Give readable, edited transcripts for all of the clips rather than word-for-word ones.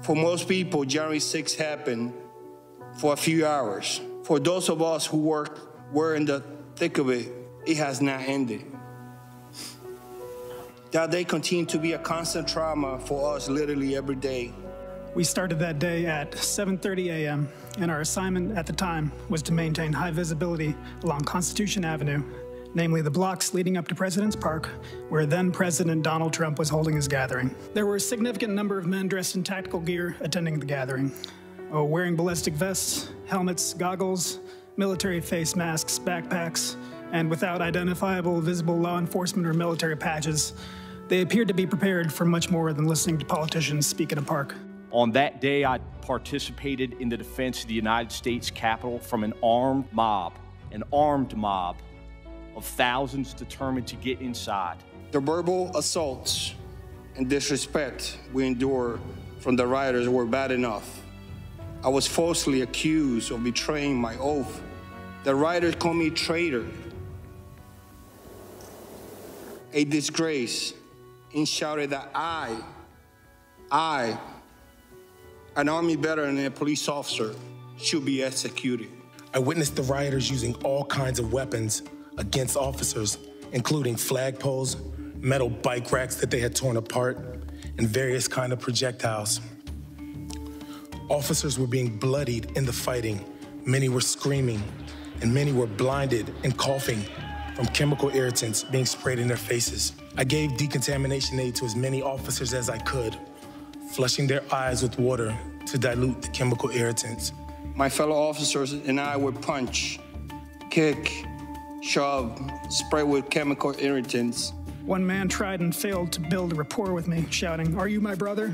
For most people, January 6th happened for a few hours. For those of us who were in the thick of it, it has not ended. That day continued to be a constant trauma for us literally every day. We started that day at 7:30 a.m., and our assignment at the time was to maintain high visibility along Constitution Avenue, namely the blocks leading up to President's Park, where then-President Donald Trump was holding his gathering. There were a significant number of men dressed in tactical gear attending the gathering, wearing ballistic vests, helmets, goggles, military face masks, backpacks, and without identifiable visible law enforcement or military patches. They appeared to be prepared for much more than listening to politicians speak at a park. On that day, I participated in the defense of the United States Capitol from an armed mob of thousands determined to get inside. The verbal assaults and disrespect we endured from the rioters were bad enough. I was falsely accused of betraying my oath. The rioters called me traitor, a disgrace, and shouted that I, an Army veteran and a police officer, should be executed. I witnessed the rioters using all kinds of weapons against officers, including flagpoles, metal bike racks that they had torn apart, and various kinds of projectiles. Officers were being bloodied in the fighting. Many were screaming, and many were blinded and coughing from chemical irritants being sprayed in their faces. I gave decontamination aid to as many officers as I could, flushing their eyes with water to dilute the chemical irritants. My fellow officers and I would punch, kick, shove, spray with chemical irritants. One man tried and failed to build a rapport with me, shouting, "Are you my brother?"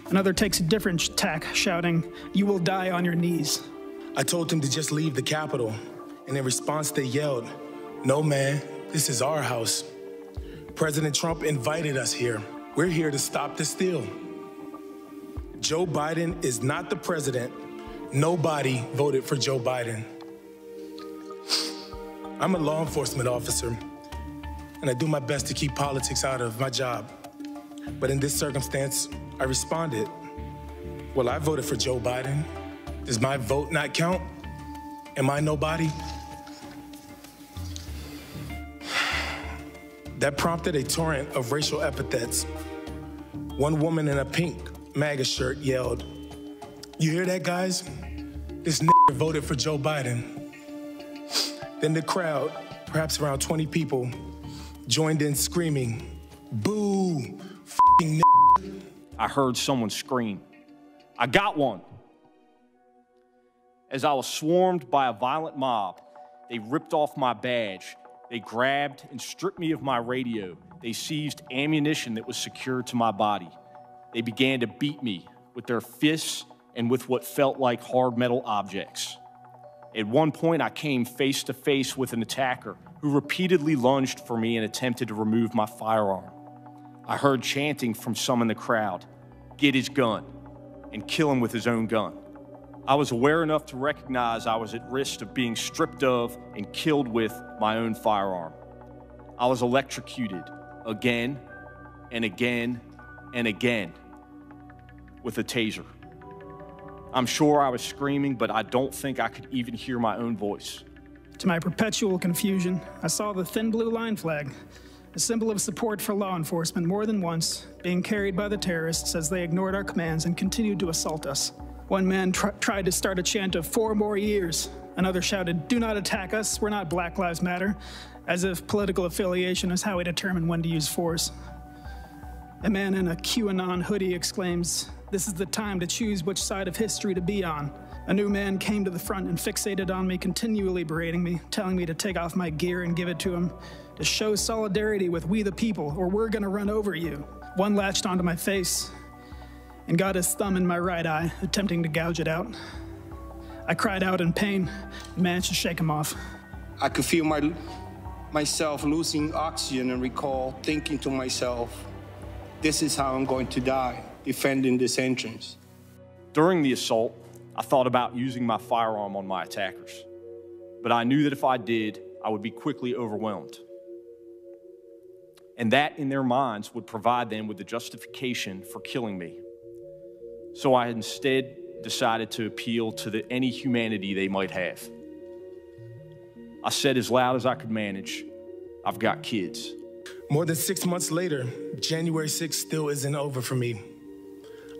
Another takes a different tack, shouting, "You will die on your knees." I told them to just leave the Capitol, and in response they yelled, "No, man, this is our house. President Trump invited us here. We're here to stop the steal. Joe Biden is not the president. Nobody voted for Joe Biden." I'm a law enforcement officer, and I do my best to keep politics out of my job. But in this circumstance, I responded, "Well, I voted for Joe Biden. Does my vote not count? Am I nobody?" That prompted a torrent of racial epithets. One woman in a pink MAGA shirt yelled, "You hear that, guys? This nigger voted for Joe Biden." Then the crowd, perhaps around 20 people, joined in screaming, "Boo, f***ing nigger." I heard someone scream, "I got one." As I was swarmed by a violent mob, they ripped off my badge. They grabbed and stripped me of my radio. They seized ammunition that was secured to my body. They began to beat me with their fists and with what felt like hard metal objects. At one point, I came face to face with an attacker who repeatedly lunged for me and attempted to remove my firearm. I heard chanting from some in the crowd, "Get his gun," and kill him with his own gun. I was aware enough to recognize I was at risk of being stripped of and killed with my own firearm. I was electrocuted again and again and again with a taser. I'm sure I was screaming, but I don't think I could even hear my own voice. To my perpetual confusion, I saw the thin blue line flag, a symbol of support for law enforcement, more than once, being carried by the terrorists as they ignored our commands and continued to assault us. One man tried to start a chant of 4 more years. Another shouted, "Do not attack us, we're not Black Lives Matter," as if political affiliation is how we determine when to use force. A man in a QAnon hoodie exclaims, "This is the time to choose which side of history to be on." A new man came to the front and fixated on me, continually berating me, telling me to take off my gear and give it to him, to show solidarity with we the people, or we're gonna run over you. One latched onto my face and got his thumb in my right eye, attempting to gouge it out. I cried out in pain and managed to shake him off. I could feel myself losing oxygen and recall thinking to myself, this is how I'm going to die, defending this entrance. During the assault, I thought about using my firearm on my attackers, but I knew that if I did, I would be quickly overwhelmed. And that in their minds would provide them with the justification for killing me. So I instead decided to appeal to any humanity they might have. I said as loud as I could manage, "I've got kids." More than 6 months later, January 6th still isn't over for me.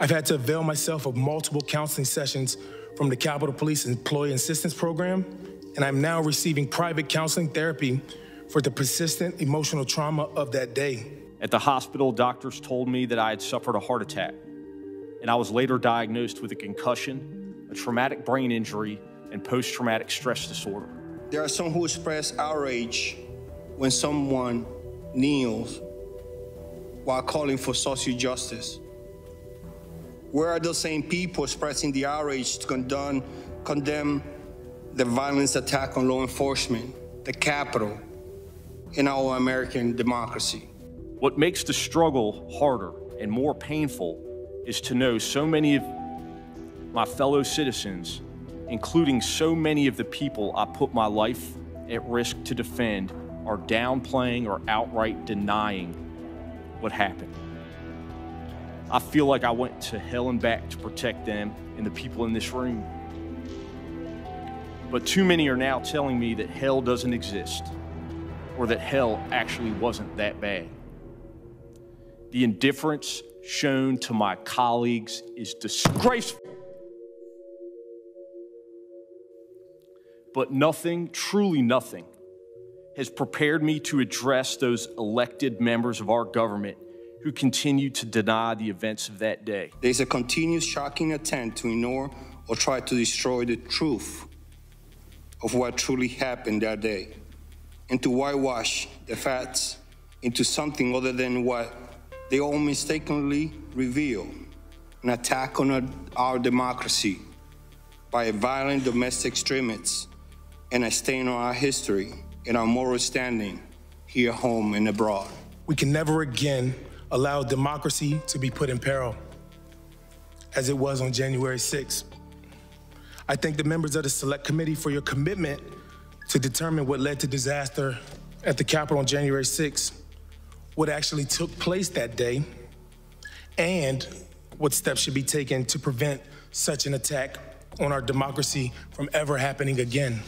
I've had to avail myself of multiple counseling sessions from the Capitol Police Employee Assistance Program, and I'm now receiving private counseling therapy for the persistent emotional trauma of that day. At the hospital, doctors told me that I had suffered a heart attack, and I was later diagnosed with a concussion, a traumatic brain injury, and post-traumatic stress disorder. There are some who express outrage when someone kneels while calling for social justice. Where are those same people expressing the outrage to condemn the violent attack on law enforcement, the Capitol, in our American democracy? What makes the struggle harder and more painful is to know so many of my fellow citizens, including so many of the people I put my life at risk to defend, are downplaying or outright denying what happened. I feel like I went to hell and back to protect them and the people in this room. But too many are now telling me that hell doesn't exist, or that hell actually wasn't that bad. The indifference shown to my colleagues is disgraceful. But nothing, truly nothing, has prepared me to address those elected members of our government who continue to deny the events of that day. There's a continuous shocking attempt to ignore or try to destroy the truth of what truly happened that day, and to whitewash the facts into something other than what they all mistakenly reveal: an attack on our democracy by a violent domestic extremist, and a stain on our history and our moral standing here at home and abroad. We can never again allow democracy to be put in peril, as it was on January 6th. I thank the members of the Select Committee for your commitment to determine what led to disaster at the Capitol on January 6th, what actually took place that day, and what steps should be taken to prevent such an attack on our democracy from ever happening again.